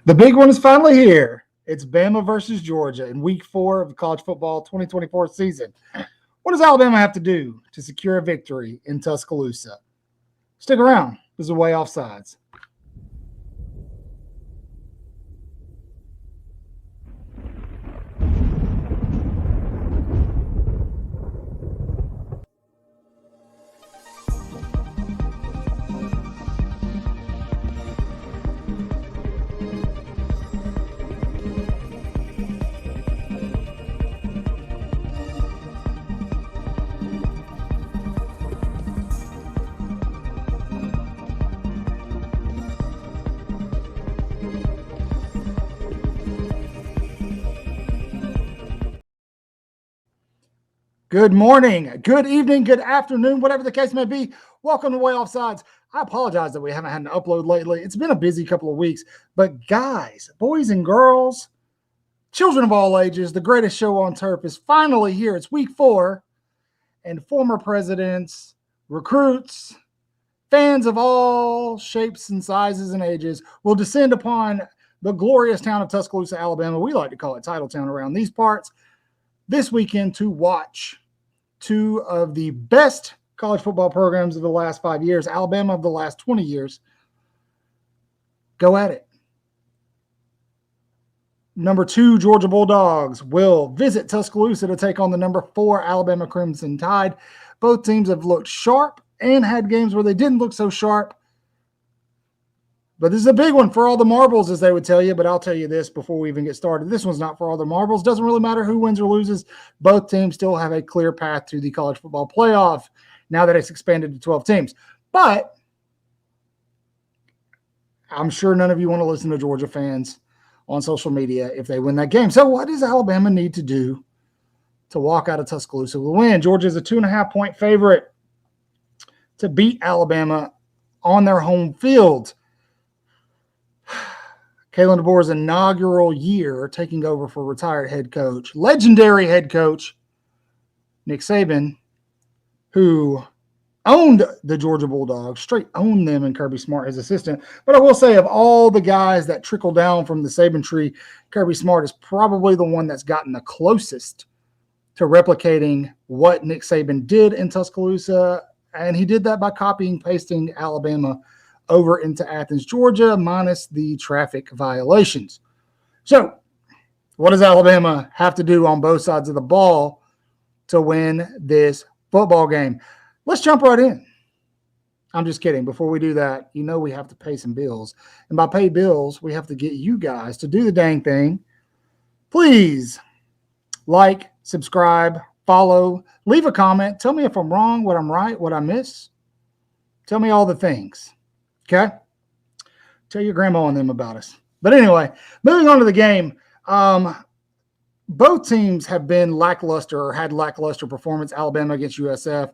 The big one is finally here. It's Bama versus Georgia in week 4 of the college football 2024 season. What does Alabama have to do to secure a victory in Tuscaloosa? Stick around. This is Way Offsides. Good morning, good evening, good afternoon, whatever the case may be. Welcome to Way Offsides. I apologize that we haven't had an upload lately. It's been a busy couple of weeks. But guys, boys and girls, children of all ages, the greatest show on turf is finally here. It's week 4, and former presidents, recruits, fans of all shapes and sizes and ages will descend upon the glorious town of Tuscaloosa, Alabama. We like to call it Titletown around these parts this weekend to watch 2 of the best college football programs of the last 5 years, Alabama of the last 20 years, go at it. Number 2, Georgia Bulldogs will visit Tuscaloosa to take on the number 4 Alabama Crimson Tide. Both teams have looked sharp and had games where they didn't look so sharp. But this is a big one for all the marbles, as they would tell you. But I'll tell you this before we even get started. This one's not for all the marbles. Doesn't really matter who wins or loses. Both teams still have a clear path to the college football playoff now that it's expanded to 12 teams. But I'm sure none of you want to listen to Georgia fans on social media if they win that game. So what does Alabama need to do to walk out of Tuscaloosa with a win? Georgia is a 2.5-point favorite to beat Alabama on their home field. Kalen DeBoer's inaugural year taking over for retired head coach, legendary head coach Nick Saban, who owned the Georgia Bulldogs, straight owned them, and Kirby Smart, his assistant. But I will say, of all the guys that trickle down from the Saban tree, Kirby Smart is probably the one that's gotten the closest to replicating what Nick Saban did in Tuscaloosa, and he did that by copying, pasting Alabama over into Athens, Georgia, minus the traffic violations. So what does Alabama have to do on both sides of the ball to win this football game? Let's jump right in. I'm just kidding. Before we do that, you know we have to pay some bills. And by pay bills, we have to get you guys to do the dang thing. Please like, subscribe, follow, leave a comment. Tell me if I'm wrong, what I'm right, what I miss. Tell me all the things. Okay? Tell your grandma and them about us. But anyway, moving on to the game. Both teams have been lackluster or had lackluster performance. Alabama against USF,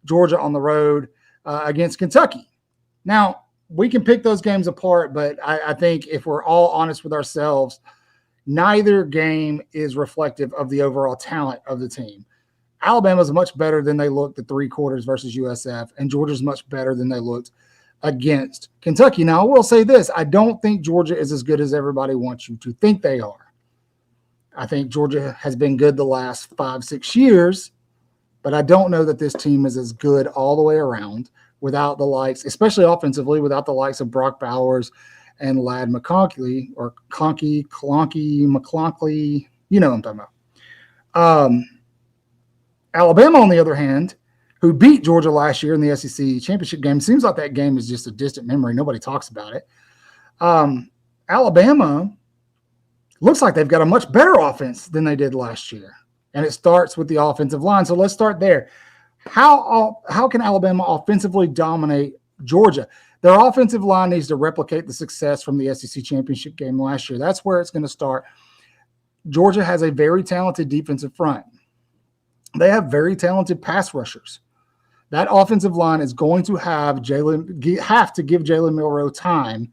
Georgia on the road against Kentucky. Now, we can pick those games apart, but I think if we're all honest with ourselves, neither game is reflective of the overall talent of the team. Alabama's much better than they looked at 3 quarters versus USF, and Georgia's much better than they looked against Kentucky. Now, I will say this. I don't think Georgia is as good as everybody wants you to think they are. I think Georgia has been good the last 5-6 years, but I don't know that this team is as good all the way around without the likes, especially offensively, without the likes of Brock Bowers and Ladd McConkey, or McClonkley, you know what I'm talking about. Alabama, on the other hand, who beat Georgia last year in the SEC championship game. Seems like that game is just a distant memory. Nobody talks about it. Alabama looks like they've got a much better offense than they did last year, and it starts with the offensive line. So let's start there. How can Alabama offensively dominate Georgia? Their offensive line needs to replicate the success from the SEC championship game last year. That's where it's going to start. Georgia has a very talented defensive front. They have very talented pass rushers. That offensive line is going to have to give Jalen Milroe time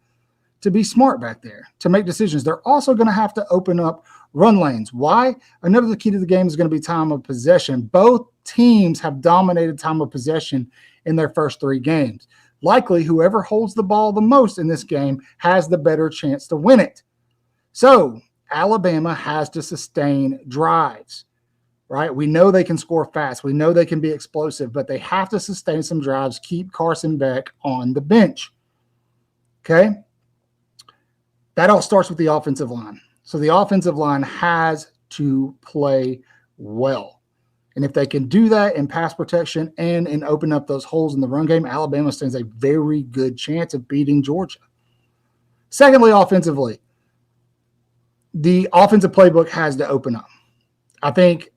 to be smart back there, to make decisions. They're also going to have to open up run lanes. Why? Another key to the game is going to be time of possession. Both teams have dominated time of possession in their first 3 games. Likely, whoever holds the ball the most in this game has the better chance to win it. So Alabama has to sustain drives, right? We know they can score fast. We know they can be explosive, but they have to sustain some drives, keep Carson Beck on the bench. Okay? That all starts with the offensive line. So the offensive line has to play well. And if they can do that in pass protection and in open up those holes in the run game, Alabama stands a very good chance of beating Georgia. Secondly, offensively, the offensive playbook has to open up. I think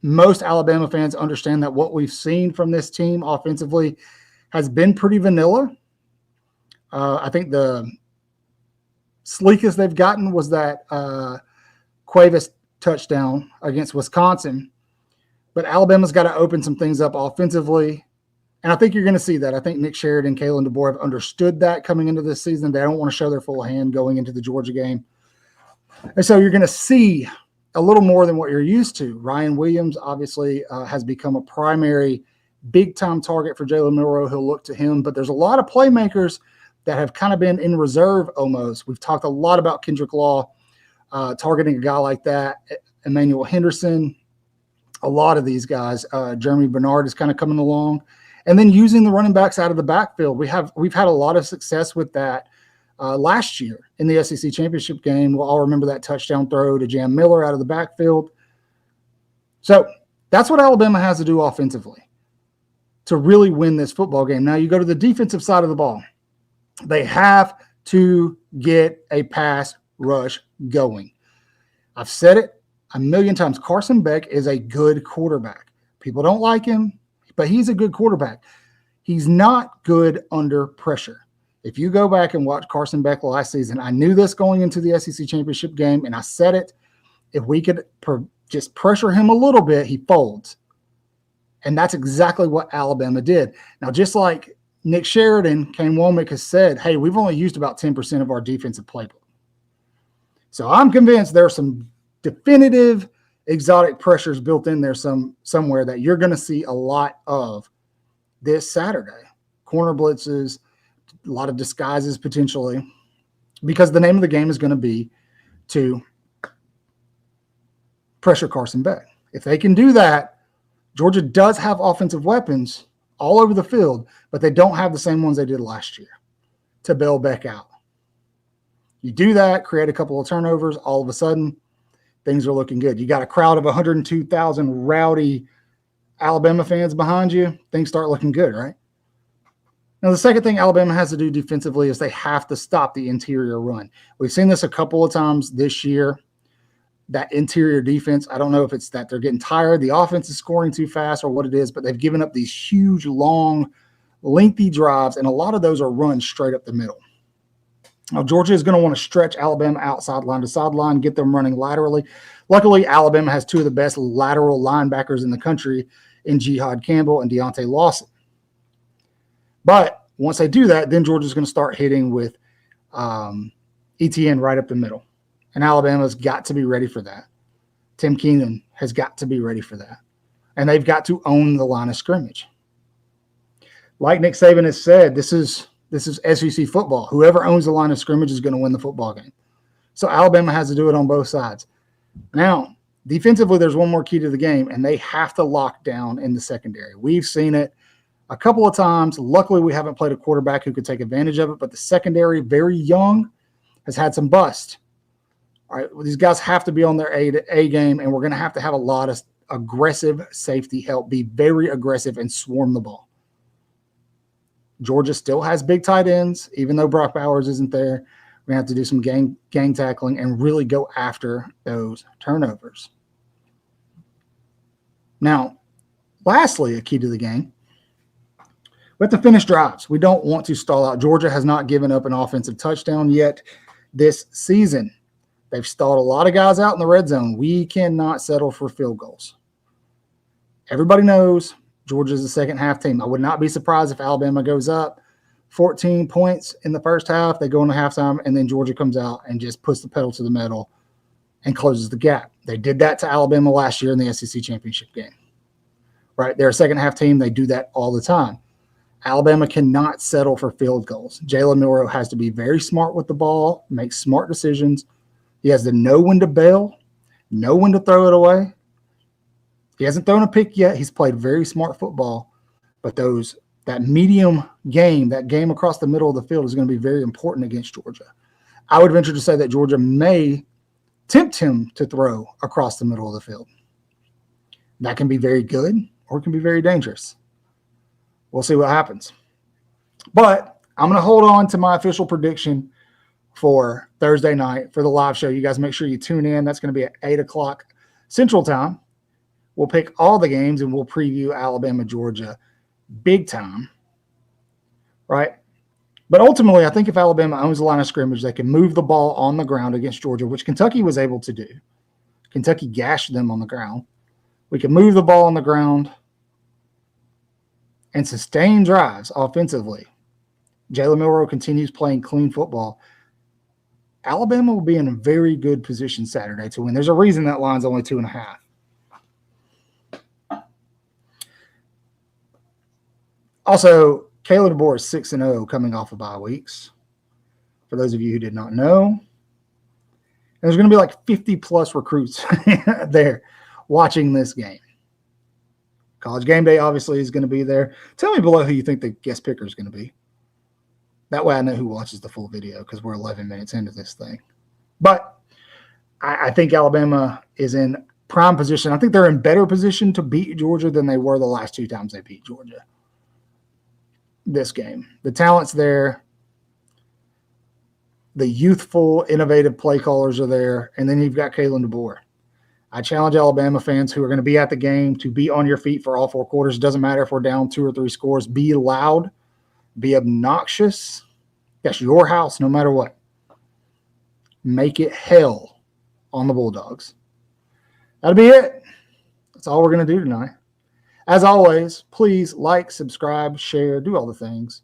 most Alabama fans understand that what we've seen from this team offensively has been pretty vanilla. I think the sleekest they've gotten was that Cuevas touchdown against Wisconsin. But Alabama's got to open some things up offensively. And I think you're going to see that. I think Nick Sheridan, Kalen DeBoer have understood that coming into this season. They don't want to show their full hand going into the Georgia game. And so you're going to see a little more than what you're used to. Ryan Williams obviously has become a primary big-time target for Jalen Milroe. He'll look to him. But there's a lot of playmakers that have kind of been in reserve almost. We've talked a lot about Kendrick Law targeting a guy like that, Emmanuel Henderson. A lot of these guys, Jeremy Bernard is kind of coming along, and then using the running backs out of the backfield. We've had a lot of success with that last year in the SEC championship game. We'll all remember that touchdown throw to Jam Miller out of the backfield. So that's what Alabama has to do offensively to really win this football game. Now you go to the defensive side of the ball. They have to get a pass rush going. I've said it a million times. Carson Beck is a good quarterback. People don't like him, but he's a good quarterback. He's not good under pressure. If you go back and watch Carson Beck last season, I knew this going into the SEC championship game, and I said it. If we could just pressure him a little bit, he folds. And that's exactly what Alabama did. Now, just like Nick Sheridan, Kane Womack has said, hey, we've only used about 10% of our defensive playbook. So I'm convinced there are some definitive exotic pressures built in there somewhere that you're going to see a lot of this Saturday. Corner blitzes, a lot of disguises potentially, because the name of the game is going to be to pressure Carson Beck. If they can do that, Georgia does have offensive weapons all over the field, but they don't have the same ones they did last year to bail Beck out. You do that, create a couple of turnovers, all of a sudden, things are looking good. You got a crowd of 102,000 rowdy Alabama fans behind you. Things start looking good, right? Now, the second thing Alabama has to do defensively is they have to stop the interior run. We've seen this a couple of times this year, that interior defense. I don't know if it's that they're getting tired, the offense is scoring too fast, or what it is, but they've given up these huge, long, lengthy drives, and a lot of those are runs straight up the middle. Now, Georgia is going to want to stretch Alabama out sideline to sideline, get them running laterally. Luckily, Alabama has two of the best lateral linebackers in the country in Jihad Campbell and Deontay Lawson. But once they do that, then Georgia's going to start hitting with ETN right up the middle. And Alabama's got to be ready for that. Tim Keenan has got to be ready for that. And they've got to own the line of scrimmage. Like Nick Saban has said, this is SEC football. Whoever owns the line of scrimmage is going to win the football game. So Alabama has to do it on both sides. Now, defensively, there's one more key to the game, and they have to lock down in the secondary. We've seen it a couple of times. Luckily, we haven't played a quarterback who could take advantage of it, but the secondary, very young, has had some bust. All right, well, these guys have to be on their A game, and we're going to have a lot of aggressive safety help, be very aggressive, and swarm the ball. Georgia still has big tight ends, even though Brock Bowers isn't there. We're going to have to do some gang tackling and really go after those turnovers. Now, lastly, a key to the game, we have to finish drives. We don't want to stall out. Georgia has not given up an offensive touchdown yet this season. They've stalled a lot of guys out in the red zone. We cannot settle for field goals. Everybody knows Georgia's a second-half team. I would not be surprised if Alabama goes up 14 points in the first half. They go into halftime, and then Georgia comes out and just puts the pedal to the metal and closes the gap. They did that to Alabama last year in the SEC championship game. Right? They're a second-half team. They do that all the time. Alabama cannot settle for field goals. Jalen Milroe has to be very smart with the ball, make smart decisions, He has to know when to bail, know when to throw it away. He hasn't thrown a pick yet. He's played very smart football, but that medium game, that game across the middle of the field is going to be very important against Georgia. I would venture to say that Georgia may tempt him to throw across the middle of the field. That can be very good or it can be very dangerous. We'll see what happens. But I'm going to hold on to my official prediction for Thursday night for the live show. You guys make sure you tune in. That's going to be at 8 o'clock Central Time. We'll pick all the games and we'll preview Alabama, Georgia big time, right? But ultimately, I think if Alabama owns the line of scrimmage, they can move the ball on the ground against Georgia, which Kentucky was able to do. Kentucky gashed them on the ground. We can move the ball on the ground and sustain drives offensively. Jalen Milroe continues playing clean football. Alabama will be in a very good position Saturday to win. There's a reason that line's only 2.5. Also, Caleb DeBoer is 6-0 coming off of bye weeks. For those of you who did not know. And there's going to be like 50-plus recruits there watching this game. College Game Day, obviously, is going to be there. Tell me below who you think the guest picker is going to be. That way I know who watches the full video because we're 11 minutes into this thing. But I think Alabama is in prime position. I think they're in better position to beat Georgia than they were the last 2 times they beat Georgia. This game. The talent's there. The youthful, innovative play callers are there. And then you've got Kalen DeBoer. I challenge Alabama fans who are going to be at the game to be on your feet for all 4 quarters. It doesn't matter if we're down 2 or 3 scores. Be loud. Be obnoxious. That's your house no matter what. Make it hell on the Bulldogs. That'll be it. That's all we're going to do tonight. As always, please like, subscribe, share, do all the things.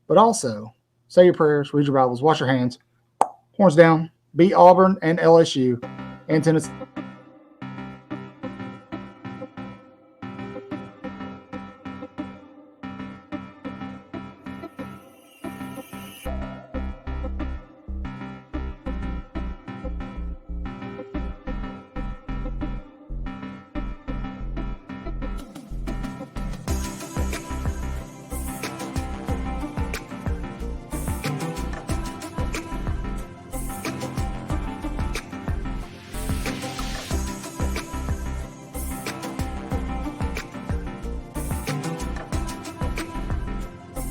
But also, say your prayers, read your Bibles, wash your hands, horns down, beat Auburn and LSU and Tennessee.